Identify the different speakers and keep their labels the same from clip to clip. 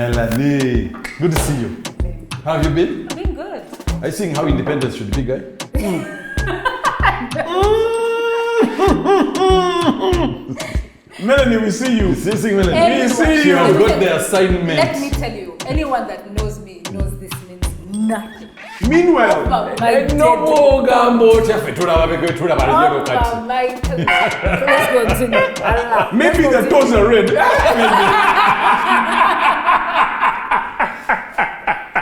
Speaker 1: Melanie, good to see you. How have you been?
Speaker 2: I've been good.
Speaker 1: Are you seeing how independent should be, guy?
Speaker 3: Melanie, we see you.
Speaker 1: We see Melanie.
Speaker 3: We see
Speaker 1: She
Speaker 3: you.
Speaker 1: has got the assignment.
Speaker 2: Let me tell you, anyone that knows me knows this means nothing.
Speaker 3: Meanwhile,
Speaker 2: My
Speaker 1: No gambo chafetura babekwetura balijego kati.
Speaker 2: Let's continue. Allah.
Speaker 3: maybe the toes are red.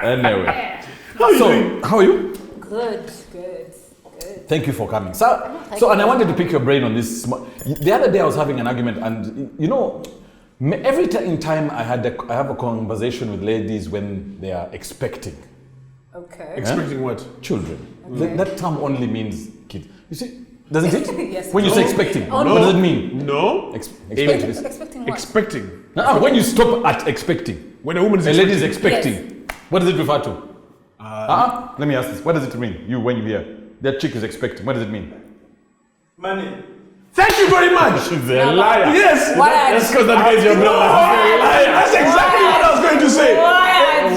Speaker 1: Anyway.
Speaker 3: How are you doing?
Speaker 1: How are you?
Speaker 2: Good.
Speaker 1: Thank you for coming. And I wanted to pick your brain on this. The other day I was having an argument, and you know, every time I have a conversation with ladies when they are expecting.
Speaker 2: Okay.
Speaker 3: Expecting what?
Speaker 1: Children.
Speaker 2: Okay.
Speaker 1: That term only means kids. You see, doesn't it?
Speaker 2: Yes.
Speaker 1: When you say expecting,
Speaker 2: Oh,
Speaker 1: what
Speaker 2: no.
Speaker 1: does it mean?
Speaker 3: No.
Speaker 2: Expecting what?
Speaker 3: Expecting.
Speaker 1: When you stop at expecting,
Speaker 3: When a woman is
Speaker 1: a lady is
Speaker 3: expecting.
Speaker 1: expecting, what does it refer to? Let me ask this. What does it mean? When you hear that chick is expecting, what does it mean?
Speaker 3: Money. Thank you very much.
Speaker 1: She's a liar.
Speaker 3: Yes.
Speaker 1: That's because that guy's your brother.
Speaker 3: That's exactly what I was going to say.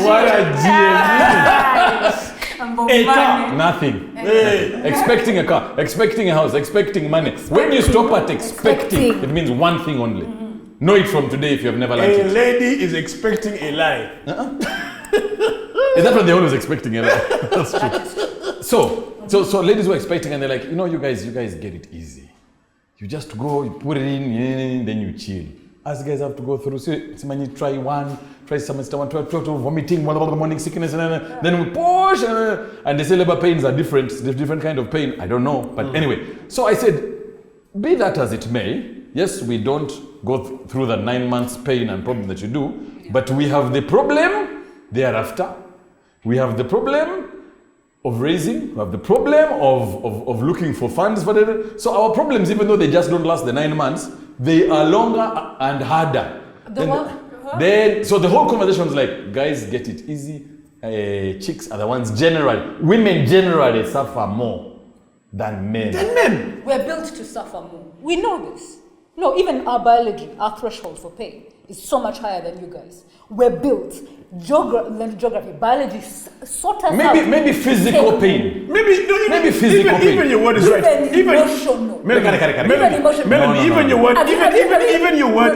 Speaker 1: What a
Speaker 2: Money.
Speaker 1: Nothing. Expecting a car, expecting a house, expecting money. When you stop at expecting, it means one thing only. Know it from today if you have never learned
Speaker 3: A
Speaker 1: it.
Speaker 3: lady is expecting a lie.
Speaker 1: Is that what they're always expecting? That's true. So ladies were expecting, and they're like, you guys get it easy. You just go, you put it in, then you chill. Us guys have to go through. So you try semester one, try vomiting, morning sickness, and then we push. And they say labor pains are different. There's different kind of pain. I don't know, but anyway. So I said, be that as it may. Yes, we don't go through the 9 months pain and problem that you do, but we have the problem thereafter. We have the problem of raising, we have the problem of looking for funds for it. So our problems, even though they just don't last the 9 months, they are longer and harder. So the whole conversation was like, guys, get it easy. Chicks are the ones women generally suffer more than men.
Speaker 2: We're built to suffer more. We know this. No, even our biology, our threshold for pain is so much higher than you guys. We're built. Geography, biology sort us out.
Speaker 1: Maybe physical pain.
Speaker 3: Maybe
Speaker 1: physical pain.
Speaker 3: Even your word is right.
Speaker 2: Even emotional.
Speaker 3: Melanie, even your word.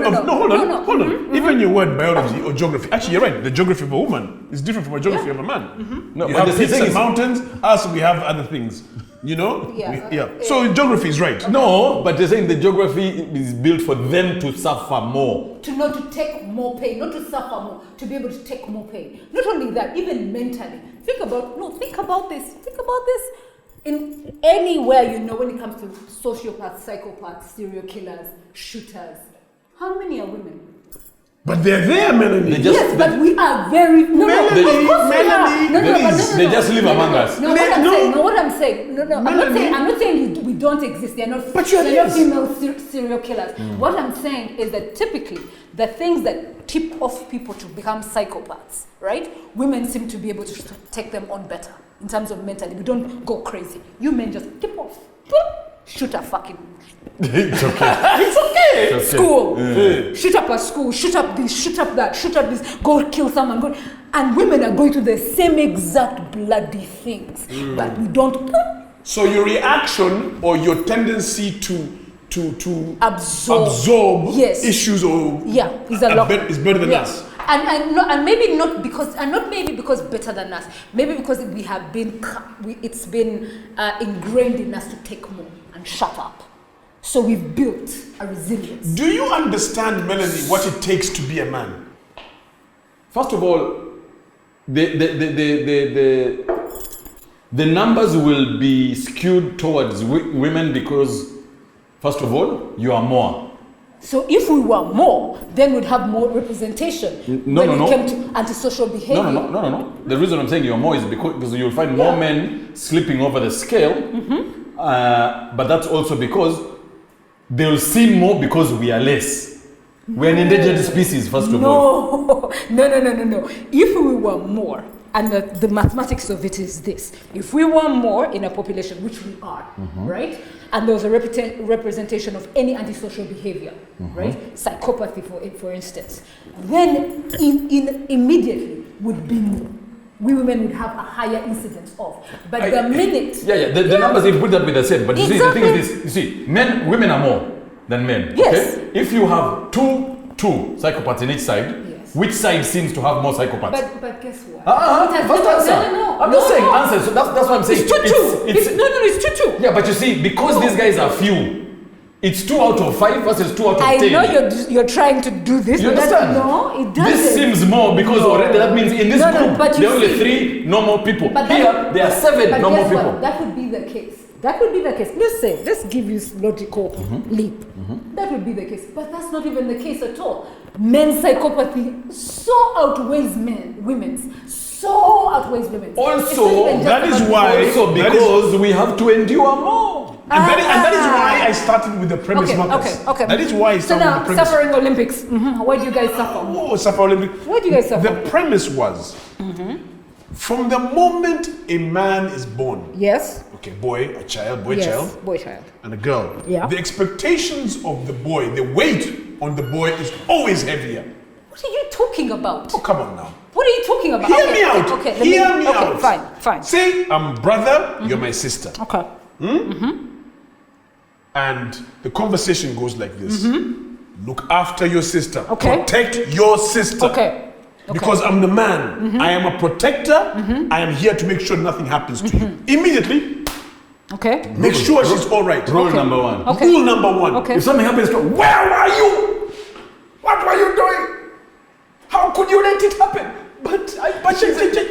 Speaker 3: Hold on. Even your word biology or geography. Actually, you're right. The geography of a woman is different from a geography of a man.
Speaker 1: No,
Speaker 3: you
Speaker 1: but
Speaker 3: have
Speaker 1: the
Speaker 3: peaks
Speaker 1: thing
Speaker 3: and
Speaker 1: is,
Speaker 3: mountains. Us, we have other things. You know?
Speaker 2: Yeah.
Speaker 3: So geography is right.
Speaker 1: No, but they're saying the geography is built for them to suffer more.
Speaker 2: To take more pain, not to suffer more, to be able to take more pain. Not only that, even mentally. Think about this. In anywhere, when it comes to sociopaths, psychopaths, serial killers, shooters, how many are women?
Speaker 3: But they're there, Melanie.
Speaker 2: But we are very...
Speaker 1: They just live among us.
Speaker 2: I'm not saying we don't exist. They're not female serial killers. What I'm saying is that typically the things that tip off people to become psychopaths, right? Women seem to be able to take them on better in terms of mentally. We don't go crazy. You men just tip off. Shoot a fucking...
Speaker 1: It's okay.
Speaker 2: School. Shoot up a school. Shoot up this. Shoot up that. Shoot up this. Go kill someone. And women are going to the same exact bloody things. But we don't...
Speaker 3: So your reaction or your tendency to
Speaker 2: absorb
Speaker 3: issues or
Speaker 2: is a lot.
Speaker 3: Is better than us.
Speaker 2: And maybe not because better than us. Maybe because it's been ingrained in us to take more and shut up. So we've built a resilience.
Speaker 3: Do you understand, Melanie, what it takes to be a man?
Speaker 1: First of all, the numbers will be skewed towards women because, first of all, you are more.
Speaker 2: So if we were more, then we'd have more representation when it came to antisocial behavior.
Speaker 1: No. The reason I'm saying you're more is because you'll find more men slipping over the scale. But that's also because they'll see more because we are less. We're an endangered species, first of all.
Speaker 2: No. If we were more, and the mathematics of it is this. If we were more in a population, which we are, right? And there was a representation of any antisocial behavior, right? Psychopathy, for instance. Then immediately would be we women would have a higher incidence of. But the minute...
Speaker 1: The numbers, you put that with the same. But you see, the thing is this. You see, women are more than men.
Speaker 2: Yes.
Speaker 1: Okay? If you have two psychopaths in each side, which side seems to have more psychopaths?
Speaker 2: But guess what?
Speaker 1: First answer.
Speaker 2: No.
Speaker 1: I'm just saying answer. So that's what I'm saying.
Speaker 2: It's 2-2. It's 2-2.
Speaker 1: Yeah, but you see, because these guys are few, it's 2 out of 5 versus 2 out of 10.
Speaker 2: I know you're trying to do this.
Speaker 1: You understand?
Speaker 2: No, it doesn't.
Speaker 1: This seems more because already that means in this group there are only 3 normal people.
Speaker 2: But
Speaker 1: here there are 7 normal people.
Speaker 2: What? That would be the case. Let's give you logical leap. That would be the case. But that's not even the case at all. Men's psychopathy so outweighs women's. So outweighs women's.
Speaker 1: Also,
Speaker 3: that is why.
Speaker 1: Also, because we have to endure more.
Speaker 3: And that is why I started with the premise markers.
Speaker 2: Okay.
Speaker 3: That is why I started with the premise.
Speaker 2: Suffering Olympics. Why do you guys suffer?
Speaker 3: Oh, suffer Olympics.
Speaker 2: Why do you guys suffer?
Speaker 3: The premise was, from the moment a man is born,
Speaker 2: yes.
Speaker 3: Okay, boy child, and a girl.
Speaker 2: Yeah.
Speaker 3: The expectations of the boy, the weight on the boy is always heavier.
Speaker 2: What are you talking about?
Speaker 3: Oh, come on now.
Speaker 2: What are you talking about?
Speaker 3: Hear me out.
Speaker 2: Okay,
Speaker 3: Hear me out.
Speaker 2: Fine.
Speaker 3: Say I'm brother, you're my sister.
Speaker 2: Okay.
Speaker 3: And the conversation goes like this. Look after your sister.
Speaker 2: Okay.
Speaker 3: Protect your sister.
Speaker 2: Okay.
Speaker 3: Because I'm the man. I am a protector. I am here to make sure nothing happens to you. Immediately, make sure she's all right.
Speaker 1: Rule number 1.
Speaker 2: Okay.
Speaker 3: Rule number 1.
Speaker 2: Okay.
Speaker 1: If something happens to her, where were you? What were you doing? How could you let it happen? But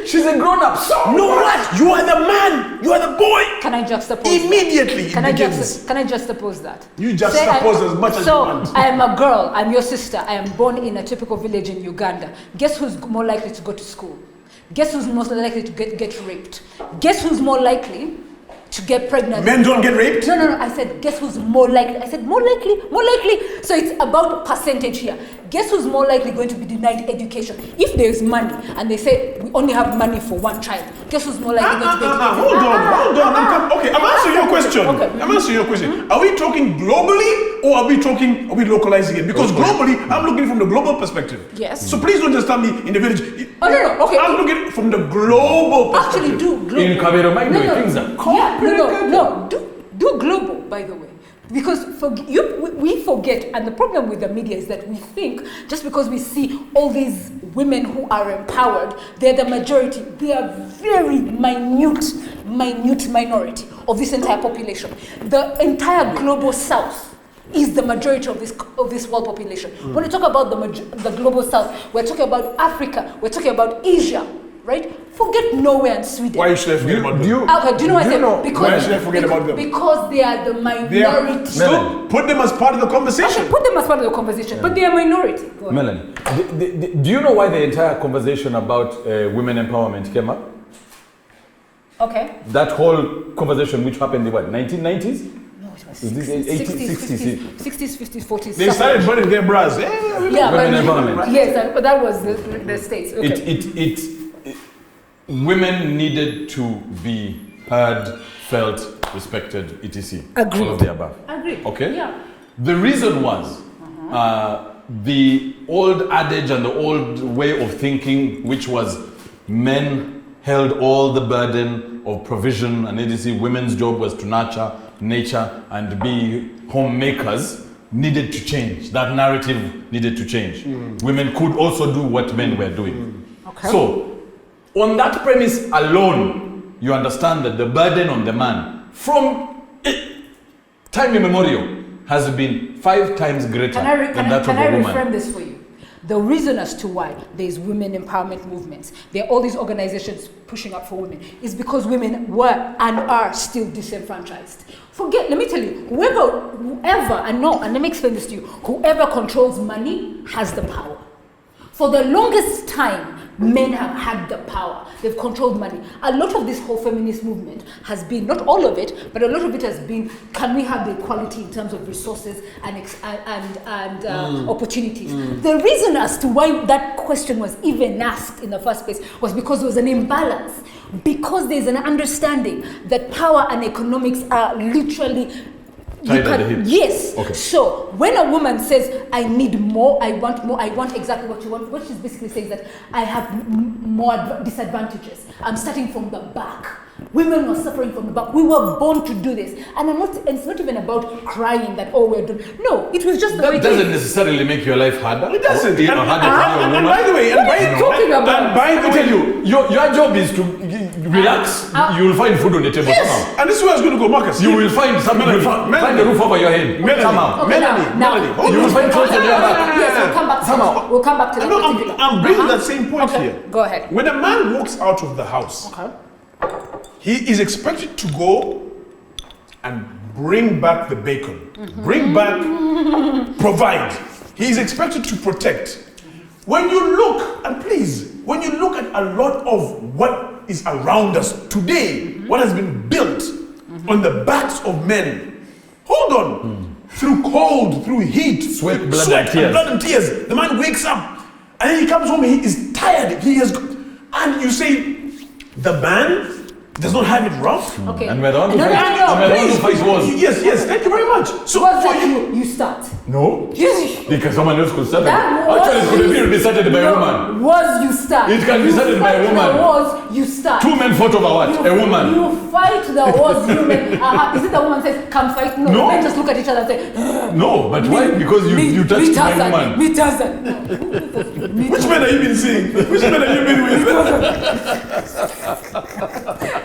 Speaker 1: she's a grown-up. So
Speaker 3: no, what? You are the man. You are the boy.
Speaker 2: Can I juxtapose
Speaker 3: Immediately
Speaker 2: that? Can I juxtapose that?
Speaker 3: You juxtapose as much as you want.
Speaker 2: So I am a girl. I'm your sister. I am born in a typical village in Uganda. Guess who's more likely to go to school? Guess who's most likely to get raped? Guess who's more likely to get pregnant?
Speaker 3: Men don't get raped?
Speaker 2: No. I said, guess who's more likely? I said, more likely. So it's about percentage here. Guess who's more likely going to be denied education? If there's money and they say we only have money for one child, guess who's more likely going to be educated?
Speaker 3: Hold on. Okay, I'm answering your question. I'm answering your question. Are we talking globally or are we localizing it? Because globally, I'm looking from the global perspective.
Speaker 2: Yes.
Speaker 3: So please don't just tell me in the village.
Speaker 2: No. Okay.
Speaker 3: I'm looking from the global perspective.
Speaker 2: Actually, do global.
Speaker 1: In Kaberomaino, things are complicated.
Speaker 2: No. Do global, by the way. Because we forget, and the problem with the media is that we think just because we see all these women who are empowered, they're the majority. They are very minute minority of this entire population. The entire global south is the majority of this world population. When we talk about the global south, we're talking about Africa, we're talking about Asia, right? Forget Norway and Sweden.
Speaker 3: Why should I forget about them?
Speaker 2: Do you know what I said? Because,
Speaker 3: why should I forget about them?
Speaker 2: Because they are the minority.
Speaker 3: So put them as part of the conversation.
Speaker 2: Okay, put them as part of the conversation, but they are minority.
Speaker 1: Melanie, do you know why the entire conversation about women empowerment came up?
Speaker 2: Okay.
Speaker 1: That whole conversation, which happened in what, 1990s?
Speaker 2: No, it was
Speaker 1: 60s,
Speaker 2: 60s, 50s, 40s.
Speaker 3: They started burning their bras.
Speaker 2: Yeah,
Speaker 1: women empowerment.
Speaker 2: Yes, but that was the States. Okay.
Speaker 1: Women needed to be heard, felt, respected, etc.
Speaker 2: Agreed.
Speaker 1: All of the above.
Speaker 2: Agreed.
Speaker 1: Okay?
Speaker 2: Yeah.
Speaker 1: The reason was the old adage and the old way of thinking, which was men held all the burden of provision and etc. Women's job was to nurture nature and be homemakers, needed to change. That narrative needed to change. Women could also do what men were doing.
Speaker 2: Okay.
Speaker 1: So, on that premise alone, you understand that the burden on the man from time immemorial has been 5 times greater than that of a woman.
Speaker 2: Can I reframe this for you? The reason as to why there's women empowerment movements, there are all these organizations pushing up for women, is because women were and are still disenfranchised. Let me tell you, whoever, and let me explain this to you, whoever controls money has the power. For the longest time, men have had the power. They've controlled money. A lot of this whole feminist movement has been, not all of it, but a lot of it has been, can we have the equality in terms of resources and opportunities? The reason as to why that question was even asked in the first place was because there was an imbalance. Because there's an understanding that power and economics are literally yes. Okay. So when a woman says, I need more, I want exactly what you want, what she's basically saying is that I have more disadvantages. I'm starting from the back. Women were suffering from the back. We were born to do this. And it's not even about crying that, oh, we're doing. No, it was just the way
Speaker 1: that doesn't necessarily make your life harder.
Speaker 3: It doesn't.
Speaker 1: And
Speaker 3: by the way,
Speaker 1: your job is to relax. You will find food on the table.
Speaker 3: Yes. And this is where I was going to go, Marcus.
Speaker 1: You will find something. Find the roof over your head. Melanie. You will find clothes on your back.
Speaker 2: Yes, we'll come back to that. We'll come back to that.
Speaker 3: I'm bringing that same point here.
Speaker 2: Go ahead.
Speaker 3: When a man walks out of the house, he is expected to go and bring back the bacon, bring back, provide. He is expected to protect. When you look, and please, when you look at a lot of what is around us today, what has been built on the backs of men, hold on, through cold, through heat,
Speaker 1: sweat, blood
Speaker 3: and tears. The man wakes up and then he comes home, he is tired, and you say, the man does not have it rough.
Speaker 2: Okay.
Speaker 1: And we're the one who fights wars.
Speaker 3: Yes, thank you very much. So
Speaker 2: was that you start?
Speaker 1: No.
Speaker 2: Yes.
Speaker 1: Because someone else could start it.
Speaker 2: Actually,
Speaker 1: it could be started by a woman.
Speaker 2: Was you start?
Speaker 1: It can be started by a woman.
Speaker 2: Was you start?
Speaker 1: Two men fought over what? A woman.
Speaker 2: You fight the wars you men. Is it the woman says, come fight? No. Men just look at each other and say,
Speaker 1: no, but why? Because you touched my woman.
Speaker 2: Me doesn't.
Speaker 3: Which men have you been seeing? Which men have you been with?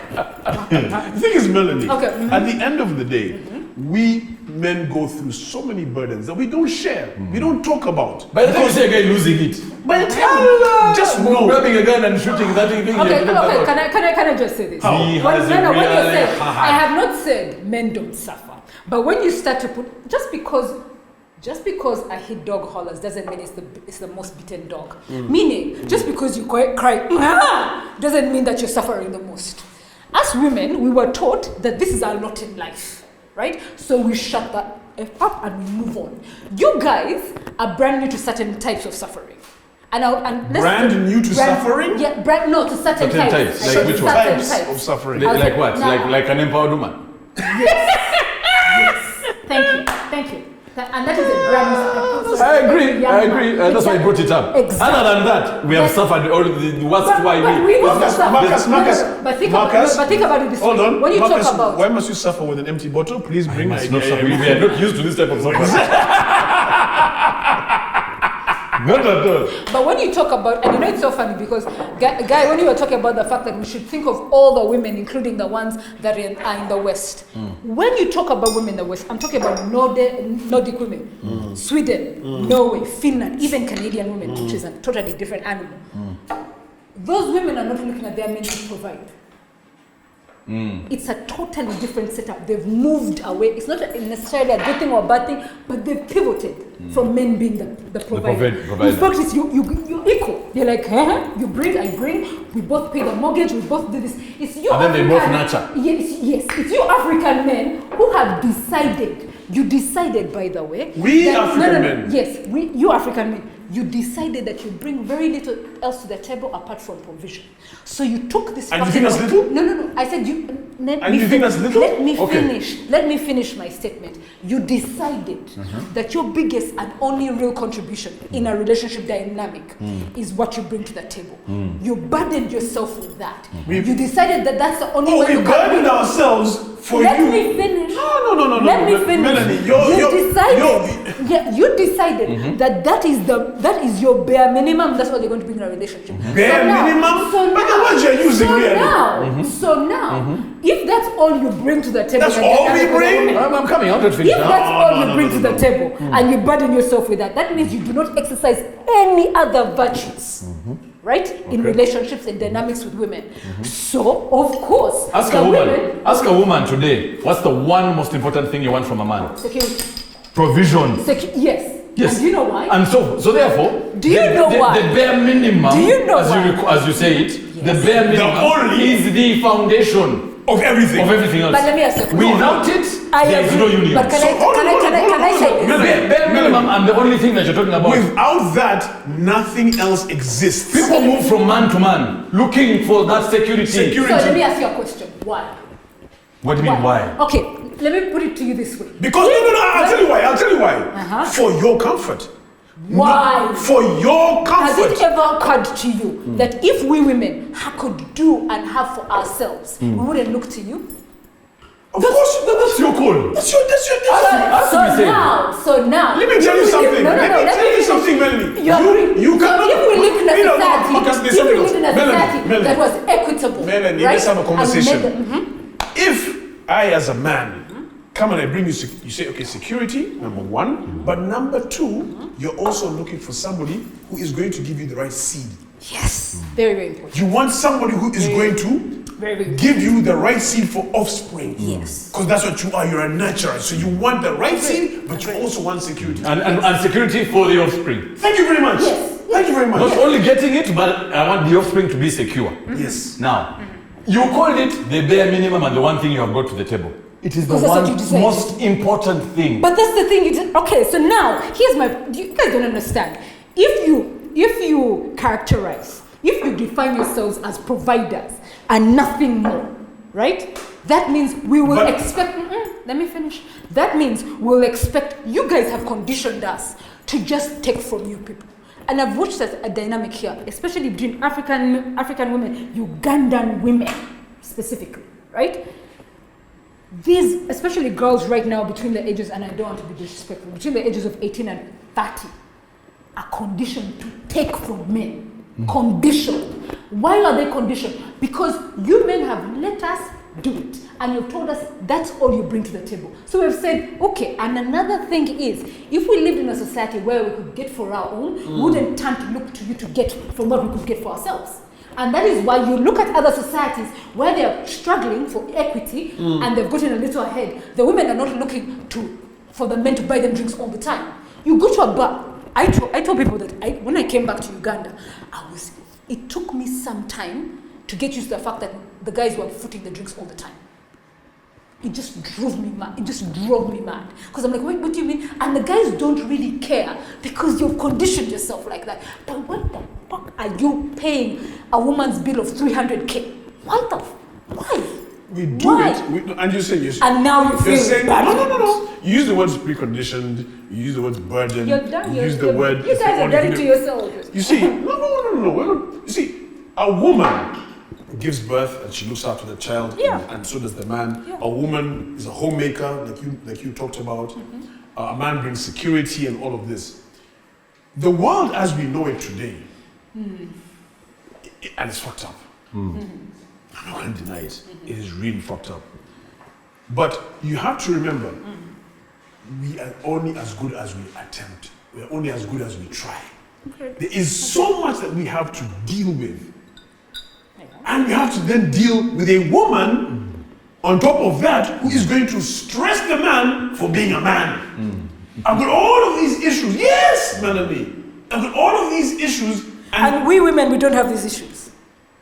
Speaker 3: The thing is, Melanie, at the end of the day, we men go through so many burdens that we don't share, we don't talk about.
Speaker 1: By the time you see a guy losing it,
Speaker 3: by the time just know,
Speaker 1: grabbing a gun and shooting that thing.
Speaker 2: Okay, can I just say this?
Speaker 1: How?
Speaker 2: When you say, I have not said men don't suffer, but when you start to put, just because a hit dog hollers doesn't mean it's the most beaten dog. Meaning, just because you cry doesn't mean that you're suffering the most. As women, we were taught that this is our lot in life, right? So we shut that F up and we move on. You guys are brand new to certain types of suffering.
Speaker 3: Brand new to suffering?
Speaker 2: Yeah, to certain types.
Speaker 1: Like which one?
Speaker 3: Types of suffering.
Speaker 1: Like what? Like an empowered woman?
Speaker 2: Yes. Thank you. And that is a brand new.
Speaker 1: I agree. That's why I brought it up.
Speaker 2: Exactly.
Speaker 1: Other than that, we have suffered all the worst
Speaker 3: Marcus,
Speaker 2: but think about it this way.
Speaker 3: Hold on.
Speaker 2: When you
Speaker 3: Marcus,
Speaker 2: talk about
Speaker 3: why must you suffer with an empty bottle? Please bring my.
Speaker 1: We are not used to this type of suffering. Not at all.
Speaker 2: But when you talk about, and it's so funny because, Guy, when you were talking about the fact that we should think of all the women, including the ones that are in the West. When you talk about women in the West, I'm talking about Nordic women, Sweden, Norway, Finland, even Canadian women, which is a totally different animal. Those women are not looking at their men to provide. It's a totally different setup. They've moved away. It's not necessarily a good thing or a bad thing, but they've pivoted from men being the provider. In fact, it's you're equal. You're like, you bring, I bring. We both pay the mortgage. We both do this. It's you.
Speaker 1: And then they both nurture.
Speaker 2: Yes. It's you African men who have decided. You decided, by the way.
Speaker 3: Men.
Speaker 2: Yes, you African men. You decided that you bring very little else to the table apart from provision. So you took this.
Speaker 3: And you think that's little?
Speaker 2: No. I said you.
Speaker 3: Think that's little?
Speaker 2: Let me finish. Let me finish my statement. You decided that your biggest and only real contribution in a relationship dynamic is what you bring to the table. You burdened yourself with that. You decided that that's the only way you can.
Speaker 3: We burdened ourselves for
Speaker 2: Let
Speaker 3: you.
Speaker 2: me finish.
Speaker 3: No.
Speaker 2: Let me finish.
Speaker 3: Melanie,
Speaker 2: you decided that is your bare minimum. That's what you're going to bring in a relationship.
Speaker 3: Bare minimum?
Speaker 2: So
Speaker 3: but the words you're using really.
Speaker 2: So now, if that's all you bring to the table,
Speaker 3: that's all we bring.
Speaker 1: I'm coming. I'm not finished.
Speaker 2: If that's all you bring to the table, and you burden yourself with that means you do not exercise any other virtues. Right? In relationships and dynamics with women. So, of course,
Speaker 1: ask a woman today, what's the one most important thing you want from a man?
Speaker 2: Security.
Speaker 1: Provision.
Speaker 2: Yes.
Speaker 1: Yes.
Speaker 2: And do you know why?
Speaker 1: And so therefore,
Speaker 2: Do you know why?
Speaker 1: The bare minimum,
Speaker 2: Do you know why?
Speaker 1: as you say it, the bare minimum
Speaker 3: only-
Speaker 1: is the foundation
Speaker 3: Of everything.
Speaker 1: else.
Speaker 2: But let me ask you a question.
Speaker 1: Without it, there is no union.
Speaker 2: But can I say this?
Speaker 1: Bare minimum, and the only thing that you're talking about.
Speaker 3: Without that, nothing else exists.
Speaker 1: People move from man to man, looking for that security.
Speaker 2: So let me ask you a question. Why?
Speaker 1: What do you mean, why?
Speaker 2: Okay, let me put it to you this way.
Speaker 3: Because no, I'll tell you why. I'll tell you why.
Speaker 2: Uh-huh.
Speaker 3: For your comfort.
Speaker 2: Why?
Speaker 3: For your
Speaker 2: Has
Speaker 3: comfort.
Speaker 2: it ever occurred to you that if we women could do and have for ourselves, we wouldn't look to you?
Speaker 3: Of course,
Speaker 1: That's your call.
Speaker 3: that's your
Speaker 1: Has to be said.
Speaker 2: So now,
Speaker 3: Let me tell you something.
Speaker 2: No,
Speaker 3: Let me tell you something, Melanie. You
Speaker 2: so
Speaker 3: cannot.
Speaker 2: if we live in a
Speaker 3: No,
Speaker 2: society,
Speaker 3: if we live in a
Speaker 2: society
Speaker 3: Melanie,
Speaker 2: that was equitable,
Speaker 3: Melanie,
Speaker 2: right?
Speaker 3: let's have a conversation.
Speaker 2: And
Speaker 3: If I, as a man, come and I bring you, you say, okay, security, number one, but number two, you're also looking for somebody who is going to give you the right seed.
Speaker 2: yes, very, very important.
Speaker 3: You want somebody who is going to
Speaker 2: Very, very
Speaker 3: give you the right seed for offspring.
Speaker 2: Yes.
Speaker 3: Because that's what you are. You're a nurturer. So you want the right seed, but you also want security.
Speaker 1: And security for the offspring.
Speaker 3: Thank you very much.
Speaker 2: Yes.
Speaker 3: Thank you very much.
Speaker 1: Not only getting it, but I want the offspring to be secure.
Speaker 3: Yes.
Speaker 1: Now, you called it the bare minimum and the one thing you have brought to the table. It is the
Speaker 2: Because that's what
Speaker 1: one
Speaker 2: you decided.
Speaker 1: most important thing.
Speaker 2: But that's the thing. Okay, so now here's my. You guys don't understand. If you characterize, if you define yourselves as providers and nothing more, right? That means we will
Speaker 3: But-
Speaker 2: expect. Let me finish. That means we'll expect. You guys have conditioned us to just take from you people. And I've watched a dynamic here, especially between African women, Ugandan women specifically, right? These, especially girls right now between the ages, and I don't want to be disrespectful, between the ages of 18 and 30, are conditioned to take from men. Conditioned. Why are they conditioned? Because you men have let us do it. And you've told us that's all you bring to the table. So we've said, okay, and another thing is, if we lived in a society where we could get for our own, we wouldn't turn to look to you to get from what we could get for ourselves. And that is why you look at other societies where they are struggling for equity and they've gotten a little ahead. The women are not looking for the men to buy them drinks all the time. You go to a bar. I told people that when I came back to Uganda, it took me some time to get used to the fact that the guys were footing the drinks all the time. It just drove me mad. Because I'm like, wait, what do you mean? And the guys don't really care because you've conditioned yourself like that. But what the fuck are you paying a woman's bill of 300K? Why?
Speaker 3: We do
Speaker 2: Why?
Speaker 3: it. And you say yes.
Speaker 2: And now you feel
Speaker 3: saying,
Speaker 2: bad.
Speaker 3: no. You use the words preconditioned, you use the words burden,
Speaker 2: You're done.
Speaker 3: you use the word.
Speaker 2: You guys are done to yourselves.
Speaker 3: You see, no. We're not, you see, a woman gives birth and she looks after the child, and so does the man.
Speaker 2: Yeah.
Speaker 3: A woman is a homemaker, like you talked about. A man brings security and all of this. The world as we know it today, and it's fucked up. I'm not going to deny it. It is really fucked up. But you have to remember, we are only as good as we attempt. We are only as good as we try.
Speaker 2: Okay.
Speaker 3: There is so much that we have to deal with. And we have to then deal with a woman on top of that who is going to stress the man for being a man. I've got all of these issues. Yes, Melanie. I've got all of these issues.
Speaker 2: And we women, we don't have these issues.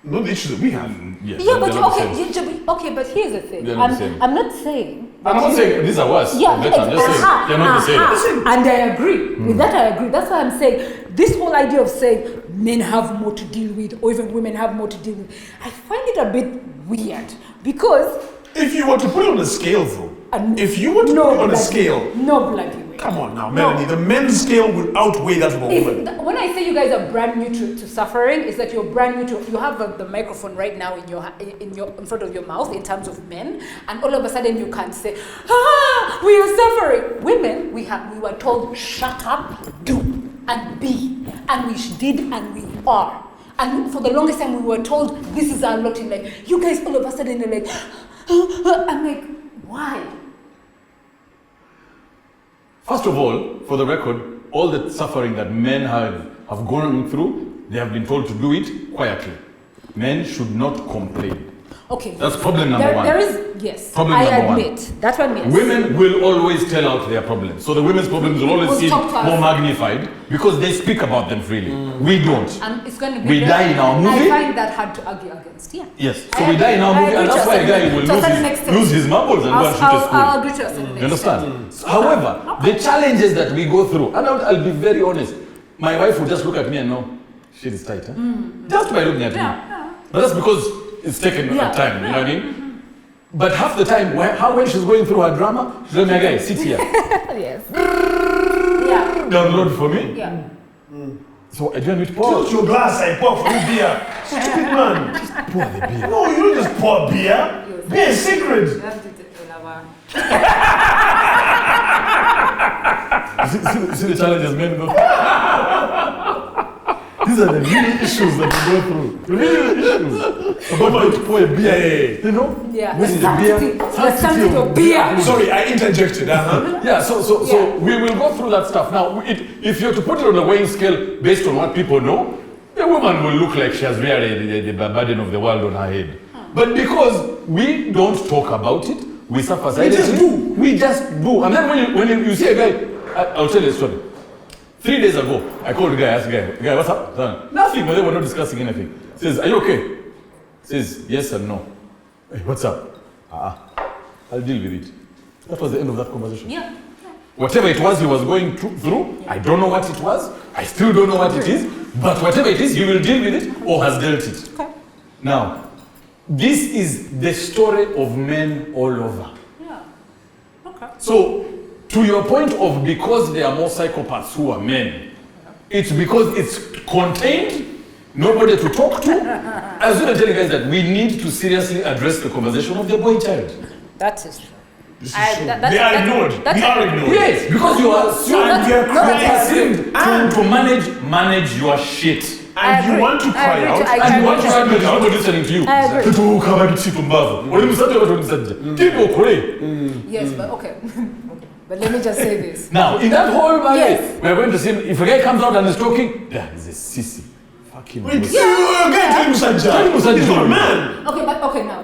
Speaker 3: Not the issues that we have.
Speaker 2: Yeah,
Speaker 1: they're
Speaker 2: but
Speaker 1: not the same.
Speaker 2: okay, but here's the thing.
Speaker 1: They're not the same.
Speaker 2: I'm not saying.
Speaker 1: I'm not saying these are worse.
Speaker 2: Yeah,
Speaker 1: better. I'm just saying they're not the same.
Speaker 2: And I agree. With that, I agree. That's why I'm saying this whole idea of saying men have more to deal with, or even women have more to deal with, I find it a bit weird because.
Speaker 3: If you were to put it on a scale, though, if you were to put it on a scale,
Speaker 2: no bloody way.
Speaker 3: Come on now, Melanie. The men's scale will outweigh that of a woman.
Speaker 2: When I say you guys are brand new to suffering, is that you're brand new to. You have the microphone right now in front of your mouth in terms of men, and all of a sudden you can't say, we are suffering. Women, we were told shut up, do and be, and we did and we are. And for the longest time we were told this is our lot in life. You guys all of a sudden are like, I'm like, why?
Speaker 1: First of all, for the record, all the suffering that men have gone through, they have been told to do it quietly. Men should not complain.
Speaker 2: Okay.
Speaker 1: That's problem number one.
Speaker 2: There is, yes.
Speaker 1: Problem
Speaker 2: I
Speaker 1: number
Speaker 2: admit. That one, yes.
Speaker 1: Women will always tell out their problems. So the women's problems will always
Speaker 2: Will
Speaker 1: seem
Speaker 2: talk to us.
Speaker 1: more magnified because they speak about them freely. We don't.
Speaker 2: And it's going to be
Speaker 1: We die in our movie.
Speaker 2: I find that hard to argue against. Yeah.
Speaker 1: Yes. So we die in our movie, and that's why a guy will lose his marbles and go and shoot a school.
Speaker 2: I'll agree to a certain extent.
Speaker 1: You understand? So, however, the challenges that we go through, and I'll be very honest, my wife will just look at me and know, shit is tight, huh? Just by looking at me. But that's because it's taken time, you know what I mean? But half the time, when she's going through her drama, she's like, my guy, sit here.
Speaker 2: Yes. Yeah.
Speaker 1: Download for me.
Speaker 2: Yeah.
Speaker 1: So I don't need to pour.
Speaker 3: Tilt your glass, I pour for you beer. Stupid man.
Speaker 1: Just pour the beer.
Speaker 3: No, you don't just pour beer. Beer is sacred.
Speaker 1: See the challenges men go through. These are the real issues that we go through. The real issues. About why to pour a beer. You know?
Speaker 2: Yeah.
Speaker 1: What is the beer?
Speaker 2: The sanctity of beer.
Speaker 3: Sorry, I interjected.
Speaker 1: Yeah, so we will go through that stuff. Now, if you're to put it on a weighing scale based on what people know, a woman will look like she has really the burden of the world on her head. But because we don't talk about it, we suffer silently. We just do. And then when you see a guy, I'll tell you a story. 3 days ago, I called a guy, asked the guy, what's up? Nothing, but they were not discussing anything. He says, are you okay? He says, yes and no. Hey, what's up? I'll deal with it. That was the end of that conversation.
Speaker 2: Yeah.
Speaker 1: Whatever it was he was going through, I don't know what it was. I still don't know what it is. But whatever it is, he will deal with it or has dealt it.
Speaker 2: Okay.
Speaker 1: Now, this is the story of men all over.
Speaker 2: Yeah. Okay.
Speaker 1: So, to your point of because there are more psychopaths who are men, it's because it's contained, nobody to talk to. I was going to tell you guys that we need to seriously address the conversation of the boy child.
Speaker 2: That is true.
Speaker 3: They are ignored. We are ignored.
Speaker 1: Yes, because you are assumed to manage your shit.
Speaker 3: And you want to cry out.
Speaker 1: And you want to cry out, nobody listening to you.
Speaker 2: I agree. Yes, but okay. But let me just say this.
Speaker 1: Now, in that whole market,
Speaker 2: Yes.
Speaker 1: we're going to see if a guy comes out and is talking, that is a sissy. Fucking
Speaker 3: Wait,
Speaker 1: pussy.
Speaker 3: He's not a man.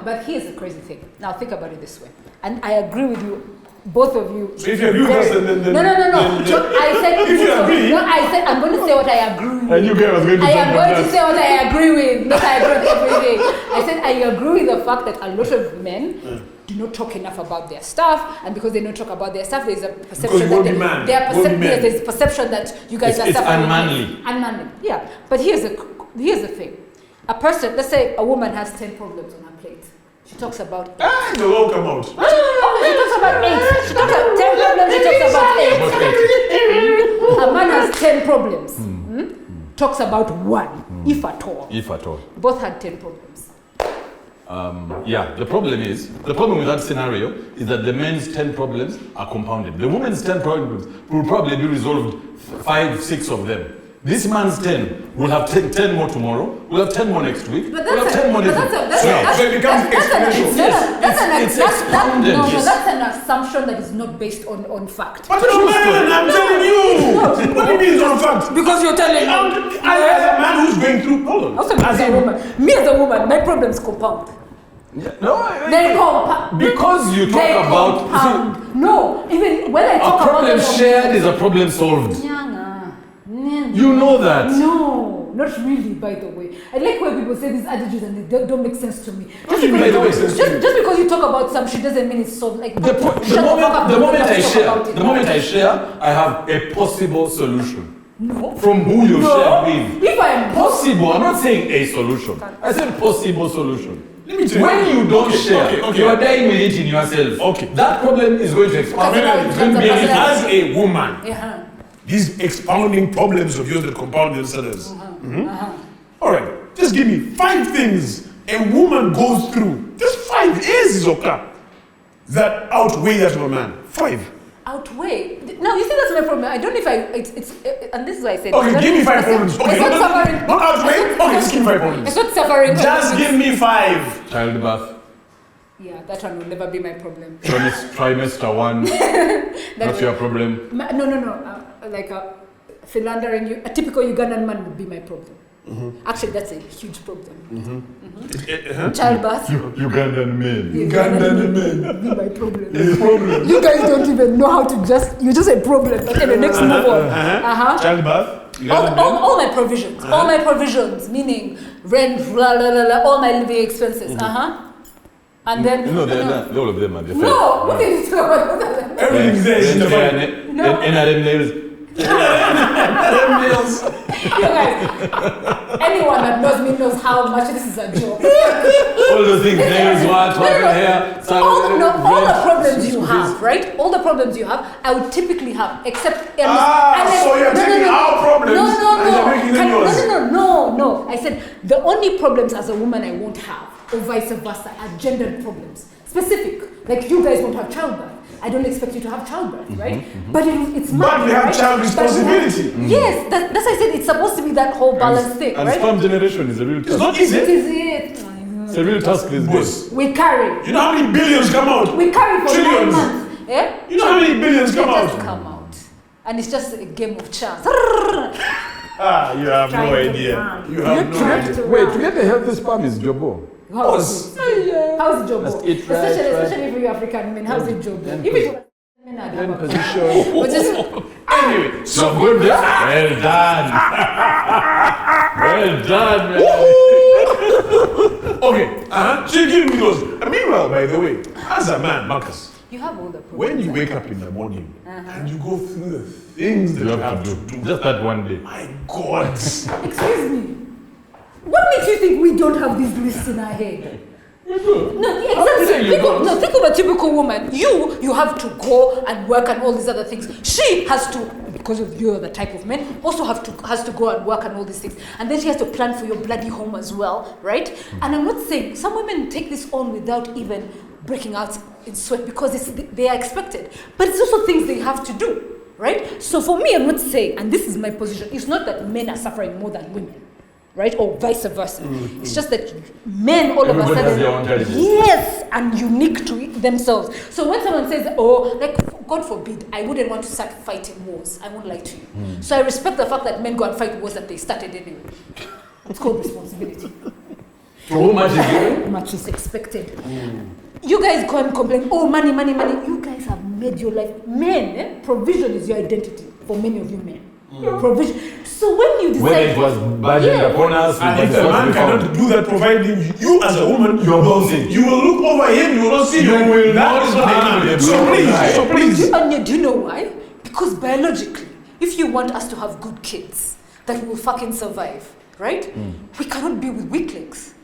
Speaker 2: But here's the crazy thing. Now think about it this way, and I agree with you, both of you.
Speaker 3: So if you agree with us, then
Speaker 2: No. So I said
Speaker 3: if you agree,
Speaker 2: no. I said I'm going to say what I agree with.
Speaker 1: And you guys was going to
Speaker 2: I
Speaker 1: talk
Speaker 2: am
Speaker 1: about
Speaker 2: going to
Speaker 1: that.
Speaker 2: say what I agree with, not I agree with everything. I said I agree with the fact that a lot of men do not talk enough about their stuff, and because they don't talk about their stuff, there's a perception that there's a perception that you guys are
Speaker 1: it's
Speaker 2: suffering.
Speaker 1: unmanly.
Speaker 2: Unmanly, yeah. But here's the thing: a person, let's say a woman has 10 problems on her plate. She talks about 8.
Speaker 3: They'll all come out.
Speaker 2: She talks about 8. She talks about 10 problems. She talks about 8. A man has 10 problems. Talks about 1, if at all.
Speaker 1: If at all.
Speaker 2: Both had 10 problems.
Speaker 1: The problem with that scenario is that the men's 10 problems are compounded. The woman's 10 problems will probably be resolved 5, 6 of them. This man's 10 will have 10 more tomorrow, we'll have 10 more next week,
Speaker 2: But
Speaker 1: we'll have 10 more next week.
Speaker 3: So it becomes exponential.
Speaker 2: That's an assumption that is not based on fact.
Speaker 3: But no, man, I'm telling you. What do you mean it's not fact?
Speaker 2: Because you're telling me.
Speaker 3: I as a man who's going through problems.
Speaker 2: Me as a woman, my problems compound. They compound.
Speaker 1: Because you talk about...
Speaker 2: No, even when I
Speaker 1: A
Speaker 2: talk about
Speaker 1: problem shared is a problem solved. You know that.
Speaker 2: No, not really, by the way. I like when people say these attitudes and they don't make sense to me.
Speaker 3: What do you mean
Speaker 2: Just because you talk about some shit doesn't mean it's solved. Like
Speaker 1: The moment I share, I have a possible solution.
Speaker 2: No.
Speaker 1: From who you share with.
Speaker 2: If I am
Speaker 1: Possible, I'm not saying a solution. I said possible solution.
Speaker 3: Let me tell you.
Speaker 1: When you don't share, you are dying with it in yourself.
Speaker 3: Okay.
Speaker 1: That problem is going to expand. It's going to be
Speaker 3: As a woman,
Speaker 2: Yeah.
Speaker 3: these expounding problems of yours that compound themselves. All right, just give me 5 things a woman goes through. Just 5 is okay. That outweigh that of a man. 5.
Speaker 2: Outweigh. No, you see that's my problem. I don't know if and this is why I said.
Speaker 3: Okay, give me 5 problems. Okay,
Speaker 2: It's not suffering.
Speaker 3: not outweigh. Okay, just give me 5 problems.
Speaker 2: It's not suffering.
Speaker 3: Just give me 5.
Speaker 1: Childbirth.
Speaker 2: Yeah, that one will never be my problem.
Speaker 1: Trimester 1. Not your problem.
Speaker 2: No. Like a philandering, a typical Ugandan man would be my problem. Actually, that's a huge problem. Childbirth.
Speaker 1: Ugandan men.
Speaker 3: Ugandan men.
Speaker 2: Be my problem. You guys don't even know how to you're just a problem. Okay, the next move on.
Speaker 3: Childbirth.
Speaker 2: All my provisions. All my provisions, meaning rent, all my living expenses. And then
Speaker 1: all of them are the
Speaker 2: no, what did you talk about?
Speaker 3: Everything's there.
Speaker 1: NRM nails.
Speaker 2: You guys, anyone that knows me knows how much this is a joke.
Speaker 1: All those things, nails, what, hair,
Speaker 2: all the problems you have, right? All the problems you have, I would typically have, except
Speaker 3: so you're taking our problems and you're making them yours.
Speaker 2: No. I said the only problems as a woman I won't have, or vice versa, are gendered problems. Specific, like you guys won't have childbirth. I don't expect you to have childbirth, right? But it's
Speaker 3: but we have child responsibility.
Speaker 2: Yes, that's why I said it's supposed to be that whole balance thing,
Speaker 1: and
Speaker 2: right?
Speaker 1: sperm generation is a real task.
Speaker 3: It's not easy.
Speaker 1: It's a real task these days.
Speaker 2: We carry.
Speaker 3: You know how many billions come out?
Speaker 2: We carry for
Speaker 3: Trillions.
Speaker 2: 9 months. Yeah?
Speaker 3: You know how many billions come
Speaker 2: They
Speaker 3: out?
Speaker 2: just come out. And it's just a game of chance.
Speaker 3: You have no idea. You have no idea.
Speaker 1: Wait, to get the healthy sperm is Jobo.
Speaker 2: How's it job?
Speaker 1: That's it, right,
Speaker 2: Especially for you African women, how's it job? If it's
Speaker 1: Then position.
Speaker 3: Anyway,
Speaker 1: So good. Well done. Well done, man.
Speaker 3: okay. So you give me those. Meanwhile, by the way, as a man, Marcus,
Speaker 2: you have all the problems.
Speaker 3: when you wake up in the morning and you go through the things that
Speaker 1: You have to do. Just that one day.
Speaker 3: my God.
Speaker 2: Excuse me. What makes you think we don't have these lists in our head? No, exactly. Think of a typical woman. You have to go and work and all these other things. She has to, because of you're the type of men, also has to go and work and all these things. And then she has to plan for your bloody home as well, right? And I'm not saying some women take this on without even breaking out in sweat because they are expected. But it's also things they have to do, right? So for me, I'm not saying, and this is my position, it's not that men are suffering more than women. Right, or vice versa. It's just that men all
Speaker 1: Everybody
Speaker 2: of a
Speaker 1: has their
Speaker 2: sudden,
Speaker 1: own challenges.
Speaker 2: yes, and unique to themselves. So when someone says, "Oh, like God forbid," I wouldn't want to start fighting wars. I won't lie to you. So I respect the fact that men go and fight wars that they started anyway. It's called responsibility.
Speaker 1: So much is given.
Speaker 2: Much is expected. You guys go and complain, "Oh, money, money, money." You guys have made your life. Men, provision is your identity for many of you men. Provision. So when you decide,
Speaker 1: When it was burdened upon us,
Speaker 3: And
Speaker 1: we
Speaker 3: if
Speaker 1: just
Speaker 3: a man
Speaker 1: we found.
Speaker 3: cannot do that, providing you as a woman,
Speaker 1: You are bouncing.
Speaker 3: you will look over him, you will not see
Speaker 1: You
Speaker 3: him.
Speaker 1: will
Speaker 3: That
Speaker 1: not
Speaker 3: is not a
Speaker 1: have
Speaker 3: man.
Speaker 1: the
Speaker 3: So
Speaker 1: blue
Speaker 3: please,
Speaker 1: eye.
Speaker 3: so please.
Speaker 2: and do you know why? Because biologically, if you want us to have good kids that will fucking survive, right? We cannot be with weaklings.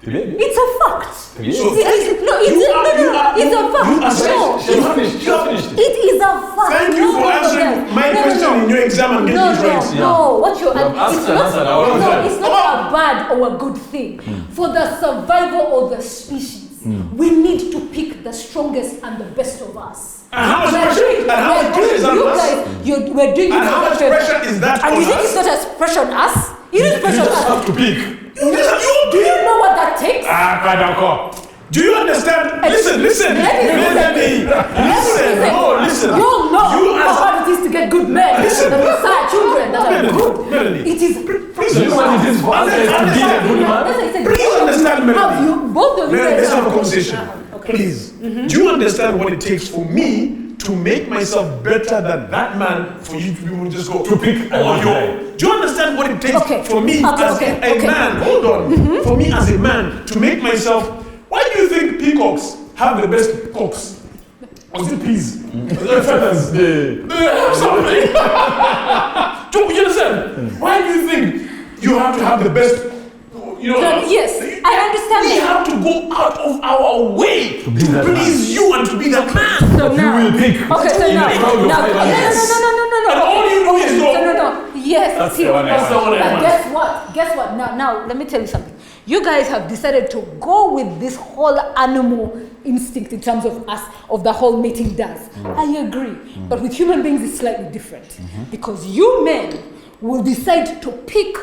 Speaker 1: Maybe.
Speaker 2: It's a fact.
Speaker 1: Yes.
Speaker 3: So-
Speaker 2: It's a fact.
Speaker 3: You are-
Speaker 2: It's a fact.
Speaker 3: you are-
Speaker 2: No,
Speaker 1: She's finished. She's finished.
Speaker 2: it is a fact.
Speaker 3: Thank you for answering my question in your exam and getting it right.
Speaker 2: No, what you're
Speaker 1: have asked
Speaker 2: it's
Speaker 1: and
Speaker 2: not,
Speaker 1: answered our
Speaker 2: no,
Speaker 1: question.
Speaker 2: it's not a bad or a good thing. For the survival of the species, we need to pick the strongest and the best of us.
Speaker 3: And how much pressure? And how much pressure is that on us?
Speaker 2: We're doing
Speaker 3: And how much pressure is that
Speaker 2: And
Speaker 3: on
Speaker 2: you think
Speaker 3: us?
Speaker 2: it's not as pressure on us? It is
Speaker 1: You
Speaker 2: pressure on
Speaker 1: just
Speaker 2: us.
Speaker 1: have to pick.
Speaker 2: Do you know what that takes?
Speaker 3: Do you understand? Listen. Melanie. Listen.
Speaker 2: You know
Speaker 3: You
Speaker 2: how
Speaker 3: as
Speaker 2: hard it is to get good men.
Speaker 3: Listen.
Speaker 2: That desire children that are good.
Speaker 3: Melanie.
Speaker 2: It is.
Speaker 1: So you know what it is for us guys to be a good man?
Speaker 2: That's why I said,
Speaker 3: Please understand, Melanie.
Speaker 2: Have you, both of you
Speaker 3: Melanie,
Speaker 2: guys
Speaker 3: let's have a
Speaker 2: have
Speaker 3: conversation.
Speaker 2: Okay.
Speaker 3: Please. Do you understand what it takes for me to make myself better than that man for you to be able to just go
Speaker 1: To pick
Speaker 3: oh,
Speaker 1: one
Speaker 3: yo.
Speaker 1: guy.
Speaker 3: Do you understand what it takes
Speaker 2: Okay.
Speaker 3: for me as a man? Hold on. For me as a man to make myself. Why do you think peacocks have the best cocks? Or is it peas? Feathers. Something. Do you understand? Why do you think you have to have the best? You know,
Speaker 2: Yes, I understand
Speaker 3: we
Speaker 2: that.
Speaker 3: have to go out of our way to
Speaker 1: be that
Speaker 3: please you and to be that man.
Speaker 2: So now,
Speaker 1: will pick.
Speaker 2: Okay, so
Speaker 1: In
Speaker 2: now,
Speaker 1: a crowd of
Speaker 2: now,
Speaker 1: 500.
Speaker 2: no.
Speaker 3: And all you do is go.
Speaker 2: No. Yes,
Speaker 1: That's
Speaker 2: see,
Speaker 1: the one I
Speaker 3: That's the one I
Speaker 2: but
Speaker 3: want.
Speaker 2: guess what? Now, let me tell you something. You guys have decided to go with this whole animal instinct in terms of us, of the whole mating dance. I agree. But with human beings, it's slightly different. Because you men will decide to pick,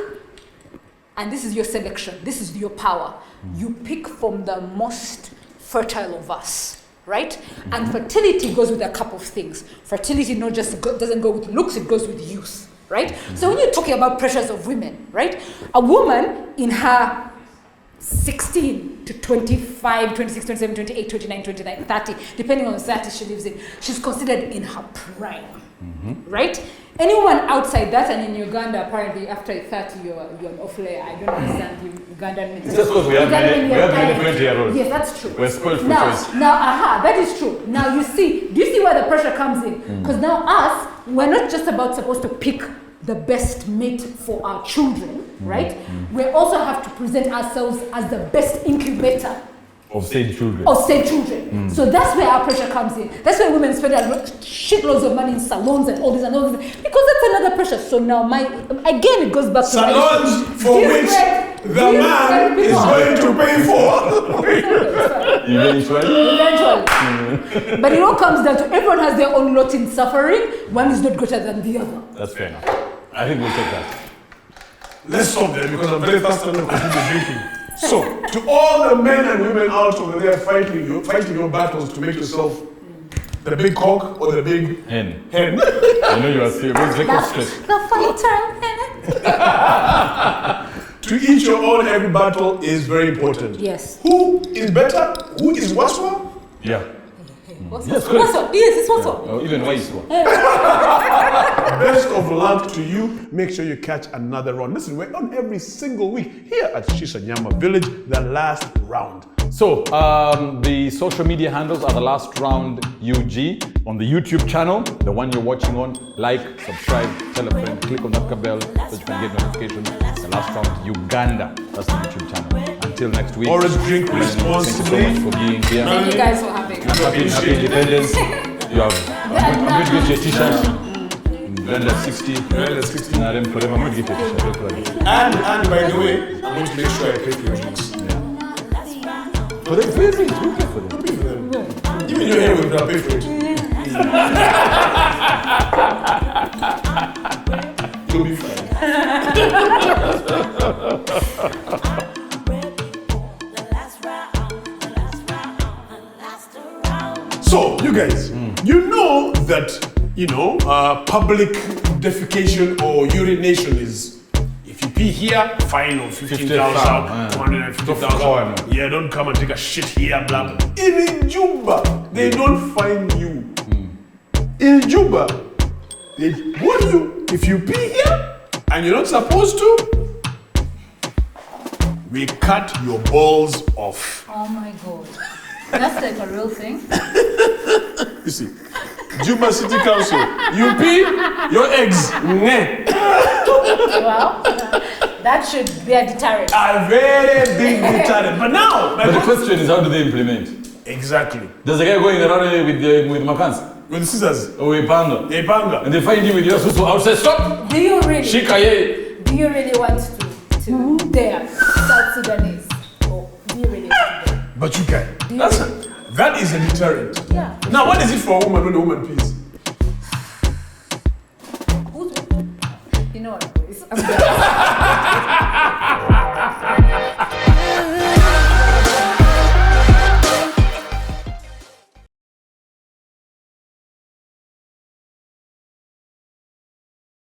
Speaker 2: and this is your selection, this is your power. You pick from the most fertile of us, right? And fertility goes with a couple of things. Fertility not just doesn't go with looks, it goes with youth. right? So when you're talking about pressures of women, right? A woman in her 16 to 25, 26, 27, 28, 29, 29, 30, depending on the society she lives in, she's considered in her prime, right? Anyone outside that, and in Uganda, apparently after 30, you're an off-layer. I don't understand Ugandan.
Speaker 1: It's just because we have many 20-year-olds.
Speaker 2: Yes, that's true.
Speaker 1: We're spoiled for choice.
Speaker 2: Now, that is true. Now do you see where the pressure comes in? Because now we're not just supposed to pick the best mate for our children, right? We also have to present ourselves as the best incubator
Speaker 1: of said children.
Speaker 2: So that's where our pressure comes in. That's why women spend shitloads of money in salons and all this, because that's another pressure. So now again it goes back to
Speaker 3: salons for which the man is going to pay for.
Speaker 1: Eventually.
Speaker 2: But it all comes down to everyone has their own lot in suffering. One is not greater than the other.
Speaker 1: That's fair enough. I think we'll take that.
Speaker 3: Let's stop there because I'm very thirsty and continue drinking. So, to all the men and women out over there fighting your battles to make yourself the big cock or the big
Speaker 1: hen.
Speaker 3: I
Speaker 1: know you are serious.
Speaker 2: The fighter.
Speaker 3: To each your own, every battle is very important.
Speaker 2: Yes.
Speaker 3: Who is better? Who is worse?
Speaker 1: Yeah.
Speaker 2: Yes, it's what's up.
Speaker 1: Or even worse.
Speaker 3: Best of luck to you. Make sure you catch another round. Listen, we're on every single week here at Shishanyama Village, the last round.
Speaker 1: So, the social media handles are the last round UG on the YouTube channel, the one you're watching on. Like, subscribe, tell a friend, click on that bell so you can get notifications. The last round Uganda, that's the YouTube channel. Until next week.
Speaker 3: Always drink responsibly.
Speaker 1: Thank you so much for being here.
Speaker 2: Thank you guys for having me.
Speaker 1: Happy Independence. I'm going to get you a t-shirt. Uganda 60.
Speaker 3: Uganda 60.
Speaker 1: I'm going to get you a t-shirt.
Speaker 3: And by the way, I'm going to make sure I pay for your drinks.
Speaker 1: For them, pay for it. We pay for them.
Speaker 3: Give me your hair with that, pay for it. You'll be fine. So, you guys, you know that, public defecation or urination is, if you pee here, fine of 15,000, 250,000. Yeah, don't come and take a shit here, blah, blah. In Juba, they don't fine you. In Juba, they warn you, if you pee here and you're not supposed to, we cut your balls off.
Speaker 2: Oh my God. That's like a real thing.
Speaker 3: You see, Juba City Council, you pee, your eggs.
Speaker 2: Well, that should be a deterrent.
Speaker 3: A very big deterrent. But now,
Speaker 1: But the question is, how do they implement?
Speaker 3: Exactly.
Speaker 1: There's a guy going around with Makans.
Speaker 3: With scissors.
Speaker 1: Or with Panga.
Speaker 3: A panga.
Speaker 1: And they find you with your susu outside. Stop!
Speaker 2: Do you really?
Speaker 1: Shika ye.
Speaker 2: Do you really want to dare South Sudanese? Or do you really want to dare?
Speaker 3: But you can.
Speaker 2: Do you
Speaker 3: That is a deterrent.
Speaker 2: Yeah.
Speaker 3: Now, what is it for a woman when a woman pees?
Speaker 2: You know what, boys? I'm done.